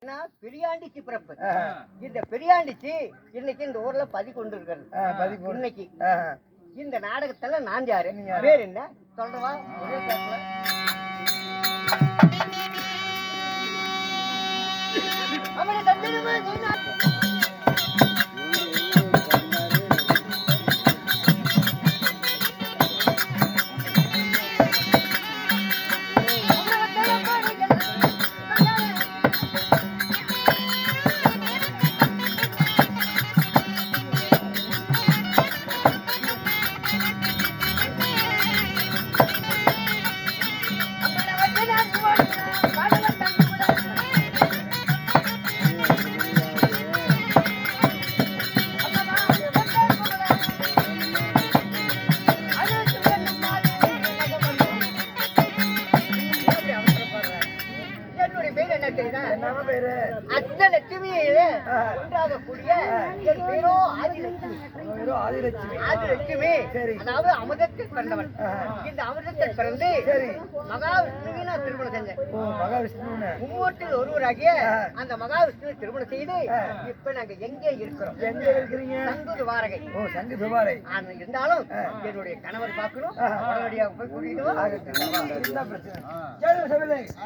பெரியாண்டிக்கு பிறப்பு. இந்த பெரியாண்டிக்கு இன்னைக்கு இந்த ஊர்ல பதி கொண்டு இருக்கிறது. இன்னைக்கு இந்த நாடகத்துல நான் யாரு, பேர் என்ன சொல்றவா? ஒரே பேசல. அவனை தந்திரமா அமிர்தத்தில் பிறந்தவன். இந்த அமிர்தத்தில் பிறந்து மகாவிஷ்ணுவின் திருமணம் செஞ்சேன். மும்மூர்த்தியில் ஒருவராகிய அந்த மகாவிஷ்ணுவை திருமணம் செய்து இப்ப நாங்க எங்கே இருக்கிறோம்? எங்க இருக்கிறீங்க? சங்கு துவாரகை. சங்கு துவாரகை இருந்தாலும் என்னுடைய கணவர் பார்க்கணும். உடனடியாக போய் கூட்டிட்டு